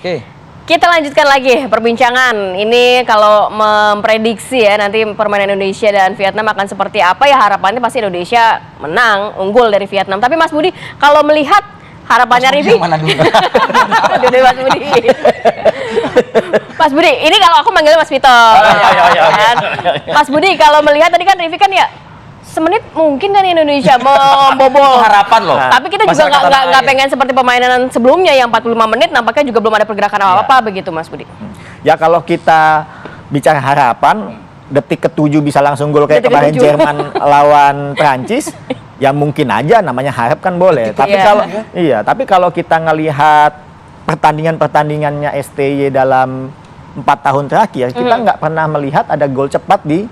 Oke. Kita lanjutkan lagi perbincangan. Ini kalau memprediksi ya nanti permainan Indonesia dan Vietnam akan seperti apa ya, harapannya pasti Indonesia menang, unggul dari Vietnam. Tapi Mas Budi, kalau melihat harapannya Rivi, mana dulu? Dulu Mas Budi. Mas Budi, ini kalau aku manggilnya Mas Vito. Kan? Mas Budi, kalau melihat tadi kan Rivi kan ya semenit mungkin kan Indonesia membobol Harapan loh. Tapi kita juga nggak pengen seperti permainan sebelumnya yang 45 menit nampaknya juga belum ada pergerakan apa-apa begitu Mas Budi. Ya kalau kita bicara harapan, detik ke-7 bisa langsung gol kayak Detik kemarin ke-7. Jerman lawan Prancis, ya mungkin aja namanya harap kan boleh. Tapi tapi kalau kita ngelihat pertandingannya STY dalam 4 tahun terakhir, kita nggak pernah melihat ada gol cepat di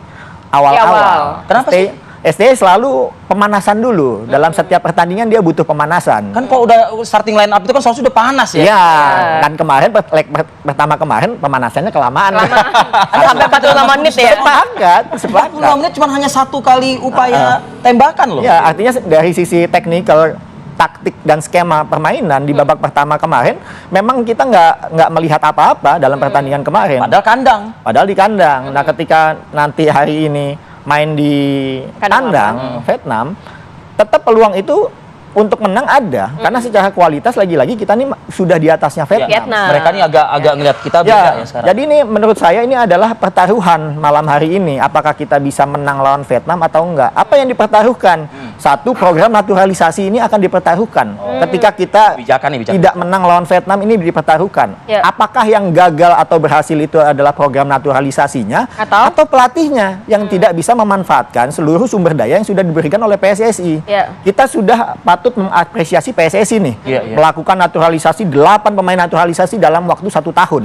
awal-awal. Kenapa sih? STY selalu pemanasan dulu. Dalam setiap pertandingan dia butuh pemanasan. Kan kalau udah starting line up itu kan sudah panas ya. Iya, dan kemarin leg pertama kemarin pemanasannya kelamaan. Sampai 45 menit ya. Sepakat. 45 menit cuma hanya satu kali upaya tembakan loh. Ya, artinya dari sisi teknikal, taktik dan skema permainan di babak pertama kemarin memang kita nggak melihat apa-apa dalam pertandingan kemarin. Padahal di kandang. Nah, ketika nanti hari ini main di kandang Vietnam, tetap peluang itu untuk menang ada, karena secara kualitas lagi-lagi kita nih sudah di atasnya Vietnam. Mereka ini agak ngeliat kita beda ya sekarang. Jadi ini menurut saya ini adalah pertaruhan malam hari ini. Apakah kita bisa menang lawan Vietnam atau enggak? Apa yang dipertaruhkan? Satu, program naturalisasi ini akan dipertaruhkan. Ketika kita tidak menang lawan Vietnam, ini dipertaruhkan. Apakah yang gagal atau berhasil itu adalah program naturalisasinya atau pelatihnya yang tidak bisa memanfaatkan seluruh sumber daya yang sudah diberikan oleh PSSI? Kita sudah patut mengapresiasi PSSI nih, melakukan naturalisasi 8 pemain naturalisasi dalam waktu 1 tahun.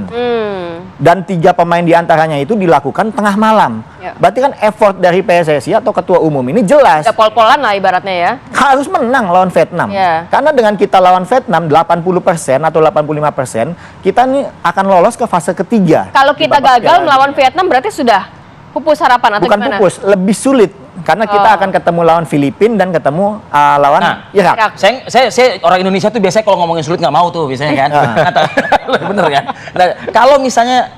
Dan 3 pemain diantaranya itu dilakukan tengah malam. Berarti kan effort dari PSSI atau ketua umum ini jelas. Udah pol-polan lah ibaratnya ya. Harus menang lawan Vietnam. Karena dengan kita lawan Vietnam 80% atau 85%, kita nih akan lolos ke fase ketiga. Kalau kita gagal melawan Vietnam berarti sudah pupus harapan atau bukan gimana? Pupus, lebih sulit. Karena kita akan ketemu lawan Filipina dan ketemu lawan Irak. Saya orang Indonesia tuh biasanya kalau ngomongin sulit nggak mau tuh biasanya kan. Bener kan? Nah, kalau misalnya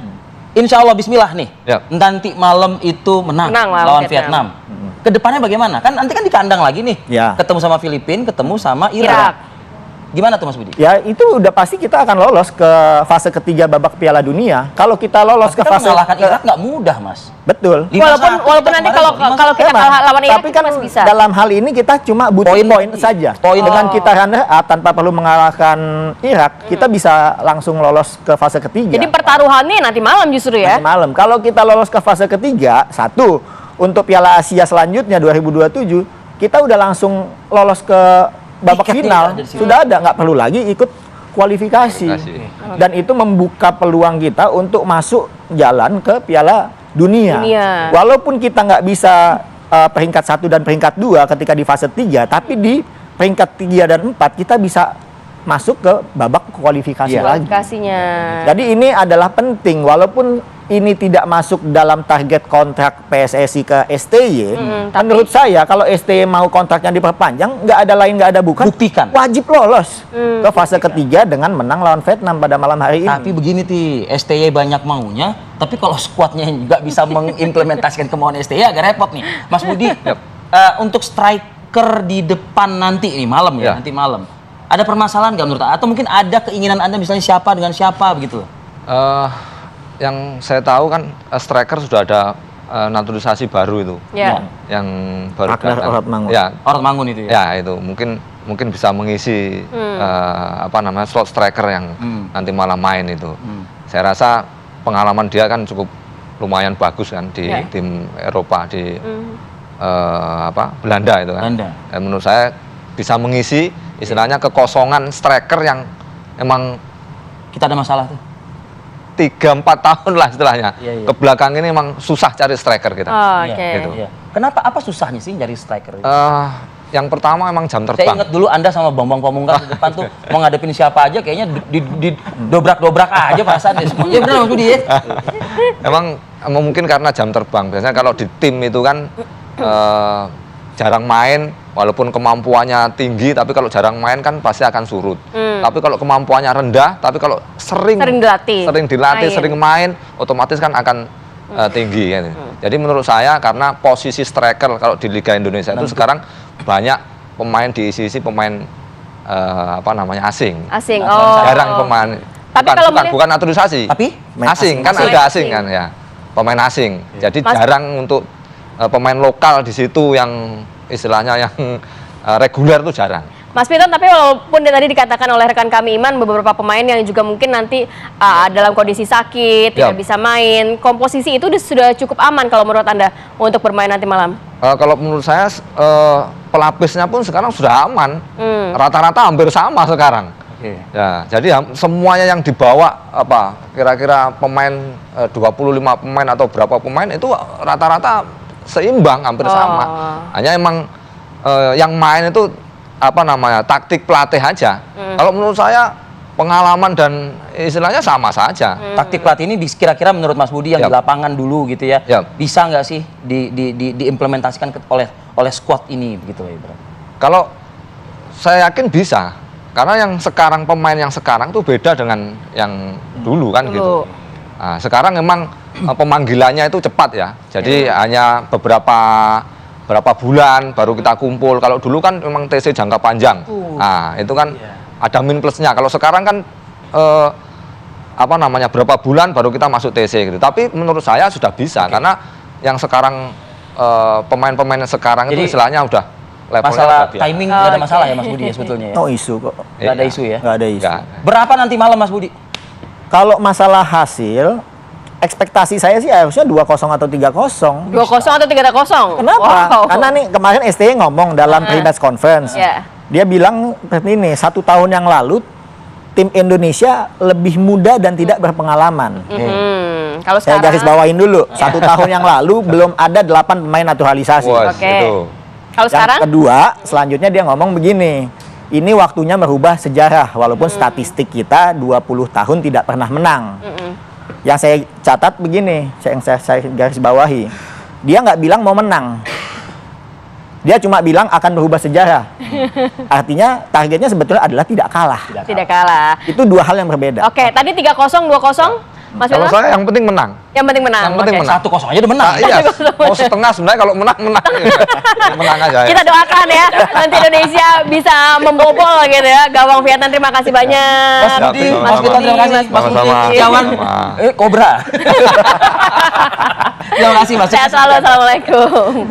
insya Allah Bismillah nih, nanti malam itu menang lawan Vietnam. Kedepannya bagaimana? Kan nanti kan di kandang lagi nih, ketemu sama Filipina, ketemu sama Irak. Gimana tuh Mas Budi? Ya itu udah pasti kita akan lolos ke fase ketiga babak Piala Dunia. Kalau kita lolos ke fase mengalahkan Irak nggak mudah Mas. Betul. Walaupun nanti kalau kita kalah lawan Irak, tapi kan masih bisa. dalam hal ini kita cuma butuh poin saja. Dengan kita runner up tanpa perlu mengalahkan Irak, kita bisa langsung lolos ke fase ketiga. Jadi pertaruhannya nanti malam justru ya? Nanti malam. Kalau kita lolos ke fase ketiga, satu, untuk Piala Asia selanjutnya 2027, kita udah langsung lolos ke babak final. Sudah ada, nggak perlu lagi ikut kualifikasi. Dan itu membuka peluang kita untuk masuk jalan ke Piala Dunia. Walaupun kita nggak bisa peringkat 1 dan peringkat 2 ketika di fase 3, tapi di peringkat 3 dan 4 kita bisa masuk ke babak kualifikasi lagi. Jadi ini adalah penting, walaupun ini tidak masuk dalam target kontrak PSSI ke STY. Menurut saya kalau STY mau kontraknya diperpanjang, nggak ada lain nggak ada bukan, buktikan wajib lolos ke fase ketiga dengan menang lawan Vietnam pada malam hari ini. Tapi begini STY banyak maunya, tapi kalau skuadnya nggak bisa mengimplementasikan kemauan STY agak repot nih, Mas Budi. Untuk striker di depan nanti nih malam nanti malam. Ada permasalahan nggak menurut Anda? Atau mungkin ada keinginan Anda misalnya siapa dengan siapa begitu? Yang saya tahu kan striker sudah ada naturalisasi baru itu. Yang baru Orad Mangun itu ya. Ya, itu mungkin bisa mengisi slot striker yang nanti malam main itu. Saya rasa pengalaman dia kan cukup lumayan bagus kan di tim Eropa di Belanda itu kan. Dan menurut saya bisa mengisi istilahnya kekosongan striker yang emang kita ada masalah tuh 3-4 tahun lah istilahnya. Ke belakang ini emang susah cari striker kita. Gitu. Kenapa? Apa susahnya sih cari striker? Yang pertama emang jam terbang. Saya ingat dulu Anda sama Bambang Pamungkas di depan tuh mau ngadepin siapa aja kayaknya di dobrak-dobrak aja perasaan dia semuanya. Benar Mas Budi ya? Emang mungkin karena jam terbang. Biasanya kalau di tim itu kan jarang main, Walaupun kemampuannya tinggi, tapi kalau jarang main kan pasti akan surut. Tapi kalau kemampuannya rendah, tapi kalau sering dilatih, main. sering main, otomatis kan akan tinggi. Gitu. Jadi menurut saya karena posisi striker kalau di Liga Indonesia itu sekarang banyak pemain diisi pemain asing. Jarang pemain. Tapi bukan naturalisasi. Tapi asing kan ada asing kan ya. Pemain asing. Jadi jarang untuk pemain lokal di situ yang istilahnya yang reguler itu jarang. Mas Piton, tapi walaupun tadi dikatakan oleh rekan kami Iman beberapa pemain yang juga mungkin nanti dalam kondisi sakit, tidak bisa main, komposisi itu sudah cukup aman kalau menurut Anda untuk bermain nanti malam? Kalau menurut saya pelapisnya pun sekarang sudah aman, rata-rata hampir sama sekarang. Ya, jadi semuanya yang dibawa kira-kira pemain 25 pemain atau berapa pemain itu rata-rata seimbang, hampir sama. Hanya emang yang main itu taktik pelatih aja. Kalau menurut saya pengalaman dan istilahnya sama saja. Taktik pelatih ini kira-kira menurut Mas Budi yang di lapangan dulu gitu ya, bisa nggak sih diimplementasikan oleh squad ini begitu ya, Bro? Kalau saya yakin bisa, karena pemain yang sekarang tuh beda dengan yang dulu kan gitu. Nah, sekarang memang pemanggilannya itu cepat ya. Jadi hanya berapa bulan baru kita kumpul. Kalau dulu kan memang TC jangka panjang. Nah, itu kan ada min plusnya. Kalau sekarang kan berapa bulan baru kita masuk TC gitu. Tapi menurut saya sudah bisa karena yang sekarang pemain-pemain sekarang itu istilahnya udah levelnya masalah timing nggak ada masalah ya Mas Budi ya sebetulnya ya? No isu kok. Nggak ada isu ya? Nggak ada isu. Berapa nanti malam Mas Budi? Kalau masalah hasil, ekspektasi saya sih harusnya 2-0 atau 3-0. 2-0 atau 3-0? Kenapa? Karena nih kemarin STY ngomong dalam pre-match conference. Dia bilang seperti ini, 1 tahun yang lalu tim Indonesia lebih muda dan tidak berpengalaman. Kalau saya garis bawain dulu, 1 tahun yang lalu belum ada 8 pemain naturalisasi. Kalau sekarang? Yang kedua, selanjutnya dia ngomong begini, ini waktunya merubah sejarah, walaupun statistik kita 20 tahun tidak pernah menang. Yang saya catat begini, yang saya garis bawahi, dia nggak bilang mau menang. Dia cuma bilang akan berubah sejarah. Artinya targetnya sebetulnya adalah tidak kalah. Tidak kalah. Itu 2 hal yang berbeda. Oke, tadi 3-0, 2-0. Mas Kalau saya yang penting menang. Yang penting menang. Yang penting menang. 1-0 aja udah menang. Iya. Mau setengah sebenarnya kalau menang. Menang aja. Kita doakan ya nanti Indonesia bisa membobol gitu ya gawang Vietnam. Terima kasih banyak. Mas Budi, Mas Piton, terima kasih. Mas Budi, kawan Kobra. Terima kasih Mas. Sehat selalu. Assalamualaikum.